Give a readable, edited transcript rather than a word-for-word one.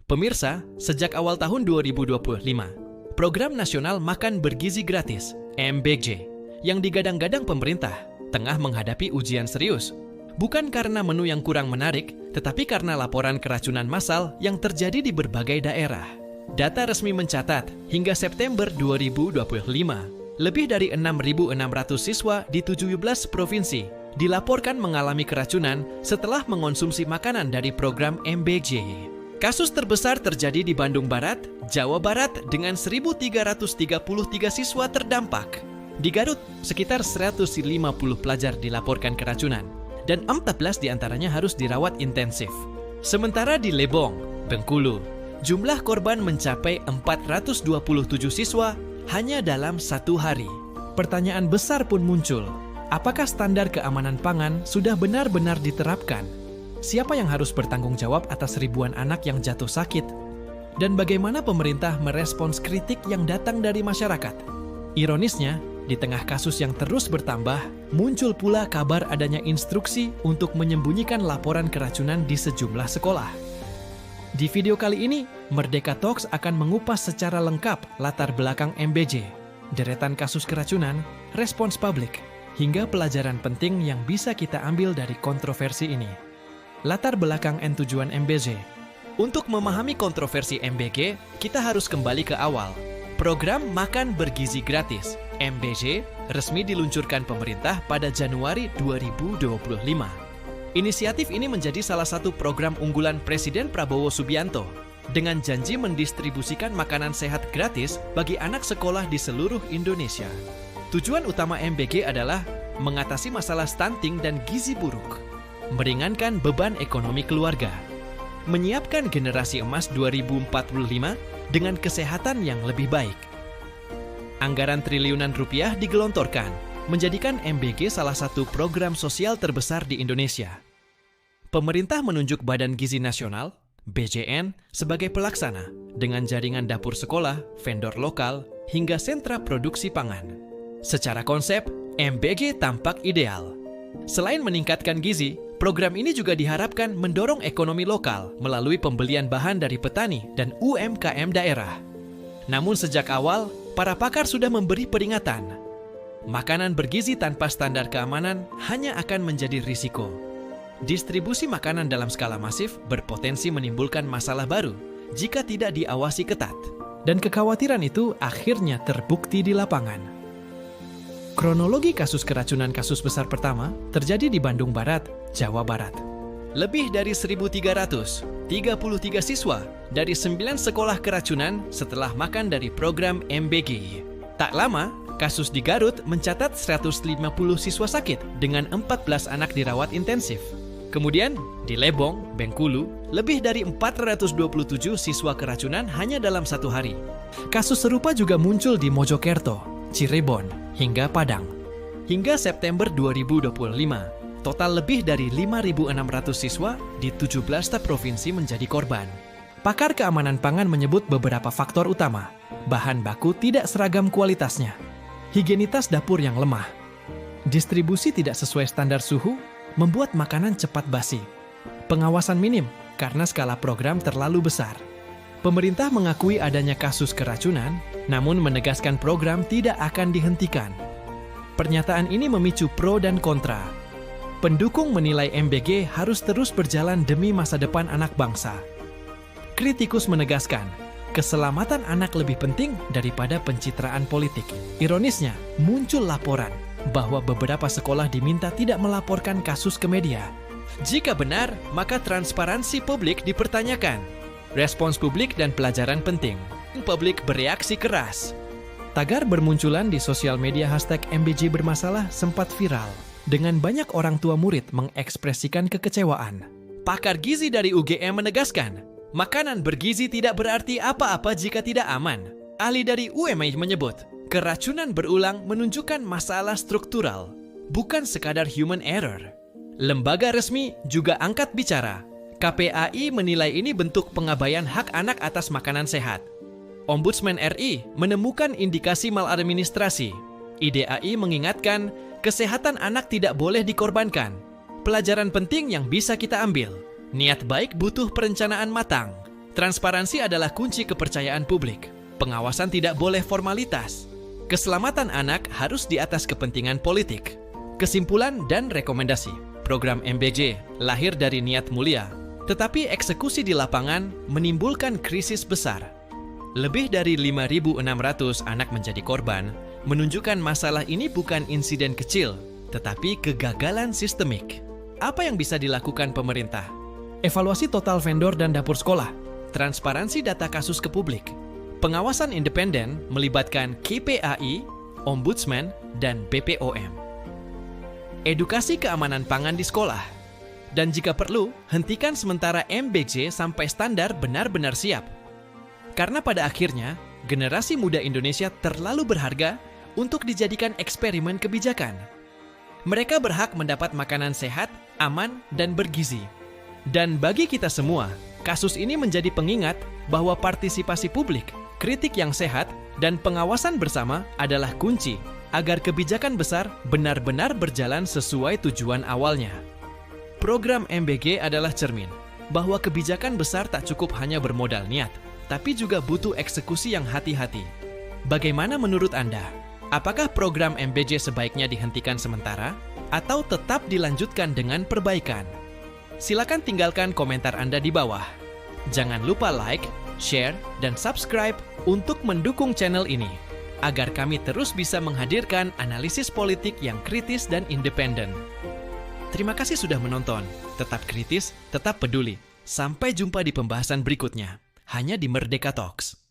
Pemirsa, sejak awal tahun 2025, Program Nasional Makan Bergizi Gratis (MBG) yang digadang-gadang pemerintah tengah menghadapi ujian serius. Bukan karena menu yang kurang menarik, tetapi karena laporan keracunan massal yang terjadi di berbagai daerah. Data resmi mencatat, hingga September 2025, lebih dari 6.600 siswa di 17 provinsi dilaporkan mengalami keracunan setelah mengonsumsi makanan dari program MBG. Kasus terbesar terjadi di Bandung Barat, Jawa Barat dengan 1.333 siswa terdampak. Di Garut, sekitar 150 pelajar dilaporkan keracunan, dan 14 diantaranya harus dirawat intensif. Sementara di Lebong, Bengkulu, jumlah korban mencapai 427 siswa hanya dalam satu hari. Pertanyaan besar pun muncul, apakah standar keamanan pangan sudah benar-benar diterapkan? Siapa yang harus bertanggung jawab atas ribuan anak yang jatuh sakit? Dan bagaimana pemerintah merespons kritik yang datang dari masyarakat? Ironisnya, di tengah kasus yang terus bertambah, muncul pula kabar adanya instruksi untuk menyembunyikan laporan keracunan di sejumlah sekolah. Di video kali ini, Merdeka Talks akan mengupas secara lengkap latar belakang MBG, deretan kasus keracunan, respons publik, hingga pelajaran penting yang bisa kita ambil dari kontroversi ini. Latar belakang dan tujuan MBG. Untuk memahami kontroversi MBG, kita harus kembali ke awal. Program Makan Bergizi Gratis (MBG) resmi diluncurkan pemerintah pada Januari 2025. Inisiatif ini menjadi salah satu program unggulan Presiden Prabowo Subianto dengan janji mendistribusikan makanan sehat gratis bagi anak sekolah di seluruh Indonesia. Tujuan utama MBG adalah mengatasi masalah stunting dan gizi buruk, meringankan beban ekonomi keluarga, menyiapkan generasi emas 2045 dengan kesehatan yang lebih baik. Anggaran triliunan rupiah digelontorkan, menjadikan MBG salah satu program sosial terbesar di Indonesia. Pemerintah menunjuk Badan Gizi Nasional, BGN, sebagai pelaksana, dengan jaringan dapur sekolah, vendor lokal, hingga sentra produksi pangan. Secara konsep, MBG tampak ideal. Selain meningkatkan gizi, program ini juga diharapkan mendorong ekonomi lokal melalui pembelian bahan dari petani dan UMKM daerah. Namun sejak awal, para pakar sudah memberi peringatan. Makanan bergizi tanpa standar keamanan hanya akan menjadi risiko. Distribusi makanan dalam skala masif berpotensi menimbulkan masalah baru jika tidak diawasi ketat. Dan kekhawatiran itu akhirnya terbukti di lapangan. Kronologi kasus keracunan kasus besar pertama terjadi di Bandung Barat, Jawa Barat. Lebih dari 1.333 siswa dari 9 sekolah keracunan setelah makan dari program MBG. Tak lama, kasus di Garut mencatat 150 siswa sakit dengan 14 anak dirawat intensif. Kemudian, di Lebong, Bengkulu, lebih dari 427 siswa keracunan hanya dalam satu hari. Kasus serupa juga muncul di Mojokerto, Cirebon, hingga Padang. Hingga September 2025, total lebih dari 5.600 siswa di 17 provinsi menjadi korban. Pakar keamanan pangan menyebut beberapa faktor utama. Bahan baku tidak seragam kualitasnya, higienitas dapur yang lemah, distribusi tidak sesuai standar suhu, membuat makanan cepat basi, pengawasan minim karena skala program terlalu besar. Pemerintah mengakui adanya kasus keracunan, namun menegaskan program tidak akan dihentikan. Pernyataan ini memicu pro dan kontra. Pendukung menilai MBG harus terus berjalan demi masa depan anak bangsa. Kritikus menegaskan, keselamatan anak lebih penting daripada pencitraan politik. Ironisnya, muncul laporan bahwa beberapa sekolah diminta tidak melaporkan kasus ke media. Jika benar, maka transparansi publik dipertanyakan. Respons publik dan pelajaran penting. Publik bereaksi keras. Tagar bermunculan di sosial media #MBG bermasalah sempat viral, dengan banyak orang tua murid mengekspresikan kekecewaan. Pakar gizi dari UGM menegaskan, makanan bergizi tidak berarti apa-apa jika tidak aman. Ahli dari UMI menyebut, keracunan berulang menunjukkan masalah struktural, bukan sekadar human error. Lembaga resmi juga angkat bicara. KPAI menilai ini bentuk pengabaian hak anak atas makanan sehat. Ombudsman RI menemukan indikasi maladministrasi. IDAI mengingatkan, kesehatan anak tidak boleh dikorbankan. Pelajaran penting yang bisa kita ambil, niat baik butuh perencanaan matang, Transparansi adalah kunci kepercayaan publik. Pengawasan tidak boleh formalitas. Keselamatan anak harus di atas kepentingan politik. Kesimpulan dan rekomendasi. Program MBJ lahir dari niat mulia, tetapi eksekusi di lapangan menimbulkan krisis besar. Lebih dari 5.600 anak menjadi korban, menunjukkan masalah ini bukan insiden kecil, tetapi kegagalan sistemik. Apa yang bisa dilakukan pemerintah? Evaluasi total vendor dan dapur sekolah. Transparansi data kasus ke publik. Pengawasan independen melibatkan KPAI, Ombudsman, dan BPOM. Edukasi keamanan pangan di sekolah. Dan jika perlu, hentikan sementara MBJ sampai standar benar-benar siap. Karena pada akhirnya, generasi muda Indonesia terlalu berharga untuk dijadikan eksperimen kebijakan. Mereka berhak mendapat makanan sehat, aman, dan bergizi. Dan bagi kita semua, kasus ini menjadi pengingat bahwa partisipasi publik, kritik yang sehat, dan pengawasan bersama adalah kunci agar kebijakan besar benar-benar berjalan sesuai tujuan awalnya. Program MBG adalah cermin bahwa kebijakan besar tak cukup hanya bermodal niat, tapi juga butuh eksekusi yang hati-hati. Bagaimana menurut Anda? Apakah program MBJ sebaiknya dihentikan sementara atau tetap dilanjutkan dengan perbaikan? Silakan tinggalkan komentar Anda di bawah. Jangan lupa like, share, dan subscribe untuk mendukung channel ini, agar kami terus bisa menghadirkan analisis politik yang kritis dan independen. Terima kasih sudah menonton. Tetap kritis, tetap peduli. Sampai jumpa di pembahasan berikutnya, hanya di Merdeka Talks.